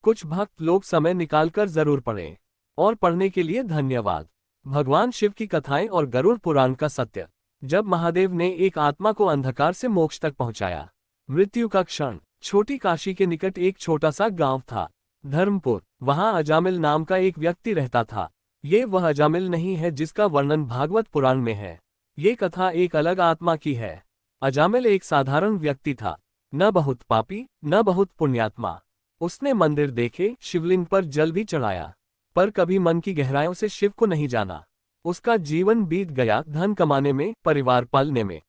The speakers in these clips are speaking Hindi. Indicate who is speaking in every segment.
Speaker 1: कुछ भक्त लोग समय निकालकर जरूर पढ़ें। और पढ़ने के लिए धन्यवाद। भगवान शिव की कथाएं और गरुड़ पुराण का सत्य। जब महादेव ने एक आत्मा को अंधकार से मोक्ष तक पहुंचाया। मृत्यु का क्षण। छोटी काशी के निकट एक छोटा सा गांव था, धर्मपुर। वहां अजामिल नाम का एक व्यक्ति रहता था। ये वह अजामिल नहीं है जिसका वर्णन भागवत पुराण में है। ये कथा एक अलग आत्मा की है। अजामिल एक साधारण व्यक्ति था, न बहुत पापी न बहुत पुण्यात्मा। उसने मंदिर देखे, शिवलिंग पर जल भी चढ़ाया, पर कभी मन की गहराइयों से शिव को नहीं जाना। उसका जीवन बीत गया धन कमाने में, परिवार पालने में,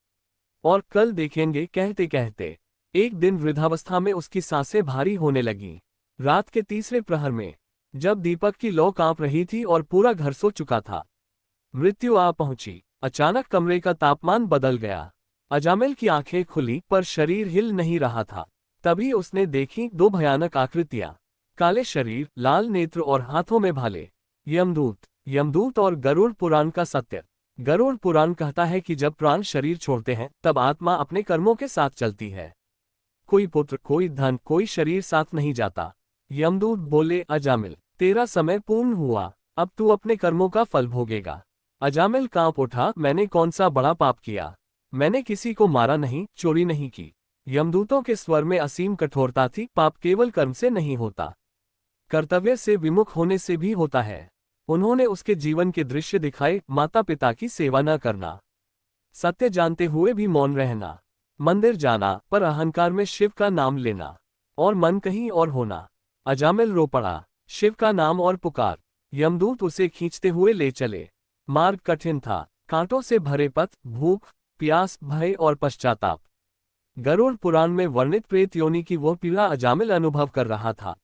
Speaker 1: और कल देखेंगे कहते कहते। एक दिन वृद्धावस्था में उसकी सांसें भारी होने लगीं। रात के तीसरे प्रहर में, जब दीपक की लौ कांप रही थी और पूरा घर सो चुका था, मृत्यु आ पहुंची। अचानक कमरे का तापमान बदल गया। अजामिल की आंखें खुली पर शरीर हिल नहीं रहा था। तभी उसने देखी दो भयानक आकृतियां, काले शरीर, लाल नेत्र और हाथों में भाले। यमदूत और गरुड़ पुराण का सत्य। गरुड़ पुराण कहता है कि जब प्राण शरीर छोड़ते हैं तब आत्मा अपने कर्मों के साथ चलती है। कोई पुत्र, कोई धन, कोई शरीर साथ नहीं जाता। यमदूत बोले, अजामिल, तेरा समय पूर्ण हुआ, अब तू अपने कर्मों का फल भोगेगा। अजामिल कांप उठा, मैंने कौन सा बड़ा पाप किया? मैंने किसी को मारा नहीं, चोरी नहीं की। यमदूतों के स्वर में असीम कठोरता थी। पाप केवल कर्म से नहीं होता, कर्तव्य से विमुख होने से भी होता है। उन्होंने उसके जीवन के दृश्य दिखाए, माता पिता की सेवा न करना, सत्य जानते हुए भी मौन रहना, मंदिर जाना पर अहंकार में शिव का नाम लेना, और मन कहीं और होना। अजामिल रो पड़ा, शिव का नाम और पुकार। यमदूत उसे खींचते हुए ले चले। मार्ग कठिन था, कांटों से भरे पथ, भूख, प्यास, भय और पश्चाताप। गरुड़ पुराण में वर्णित प्रेत योनि की वो पीड़ा अजामिल अनुभव कर रहा था।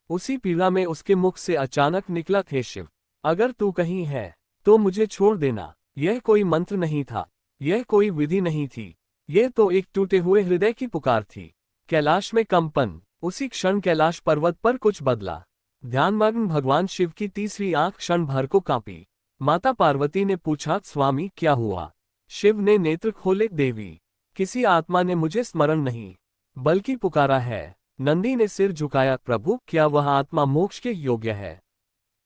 Speaker 1: उसी पीड़ा में उसके मुख से अचानक निकला, हे शिव, अगर तू कहीं है तो मुझे छोड़ देना। यह कोई मंत्र नहीं था, यह कोई विधि नहीं थी, यह तो एक टूटे हुए हृदय की पुकार थी। कैलाश में कंपन। उसी क्षण कैलाश पर्वत पर कुछ बदला। ध्यानमग्न भगवान शिव की तीसरी आंख क्षण भर को कांपी। माता पार्वती ने पूछा, स्वामी क्या हुआ? शिव ने नेत्र खोले, देवी, किसी आत्मा ने मुझे स्मरण नहीं बल्कि पुकारा है। नंदी ने सिर झुकाया, प्रभु क्या वह आत्मा मोक्ष के योग्य है?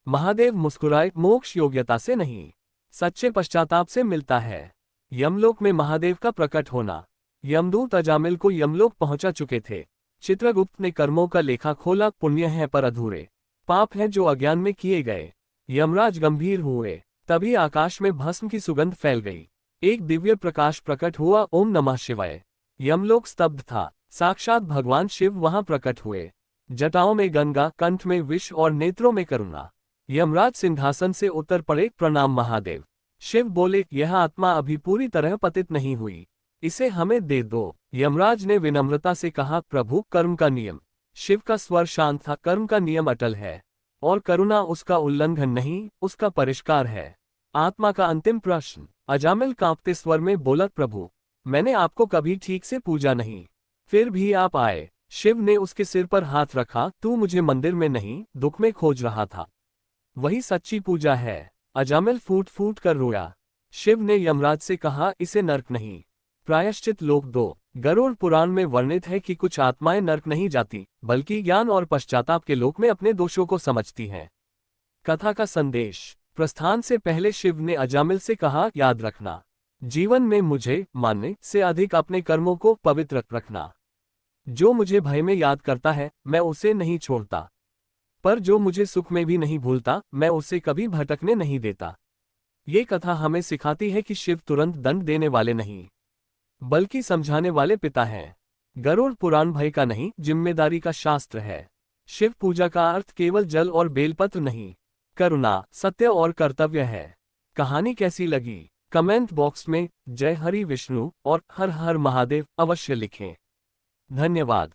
Speaker 1: महादेव मुस्कुराए, मोक्ष योग्यता से नहीं, सच्चे पश्चाताप से मिलता है। यमलोक में महादेव का प्रकट होना। यमदूत अजामिल को यमलोक पहुंचा चुके थे। चित्रगुप्त ने कर्मों का लेखा खोला, पुण्य है पर अधूरे, पाप है जो अज्ञान में किए गए। यमराज गंभीर हुए, तभी आकाश में भस्म की सुगंध फैल गई। एक दिव्य प्रकाश प्रकट हुआ, ओम नमः शिवाय। यमलोक स्तब्ध था। साक्षात भगवान शिव वहां प्रकट हुए। जटाओं में गंगा, कंठ में विष और नेत्रों में करुणा। यमराज सिंहासन से उतर पड़े, प्रणाम महादेव। शिव बोले, यह आत्मा अभी पूरी तरह पतित नहीं हुई, इसे हमें दे दो। यमराज ने विनम्रता से कहा, प्रभु कर्म का नियम। शिव का स्वर शांत था, कर्म का नियम अटल है और करुणा उसका उल्लंघन नहीं, उसका परिष्कार है। आत्मा का अंतिम प्रश्न। अजामिल कांपते स्वर में बोला, प्रभु मैंने आपको कभी ठीक से पूजा नहीं, फिर भी आप आए। शिव ने उसके सिर पर हाथ रखा, तू मुझे मंदिर में नहीं, दुख में खोज रहा था, वही सच्ची पूजा है। अजामिल फूट फूट कर रोया। शिव ने यमराज से कहा, इसे नरक नहीं, प्रायश्चित लोक दो। गरुड़ पुराण में वर्णित है कि कुछ आत्माएं नरक नहीं जाती बल्कि ज्ञान और पश्चाताप के लोक में अपने दोषों को समझती हैं। कथा का संदेश। प्रस्थान से पहले शिव ने अजामिल से कहा, याद रखना, जीवन में मुझे मानने से अधिक अपने कर्मों को पवित्र रखना। जो मुझे भय में याद करता है मैं उसे नहीं छोड़ता, पर जो मुझे सुख में भी नहीं भूलता मैं उसे कभी भटकने नहीं देता। ये कथा हमें सिखाती है कि शिव तुरंत दंड देने वाले नहीं बल्कि समझाने वाले पिता हैं। गरुड़ पुराण भय का नहीं, जिम्मेदारी का शास्त्र है। शिव पूजा का अर्थ केवल जल और बेलपत्र नहीं, करुणा, सत्य और कर्तव्य है। कहानी कैसी लगी कमेंट बॉक्स में जय हरि विष्णु और हर हर महादेव अवश्य लिखें। धन्यवाद।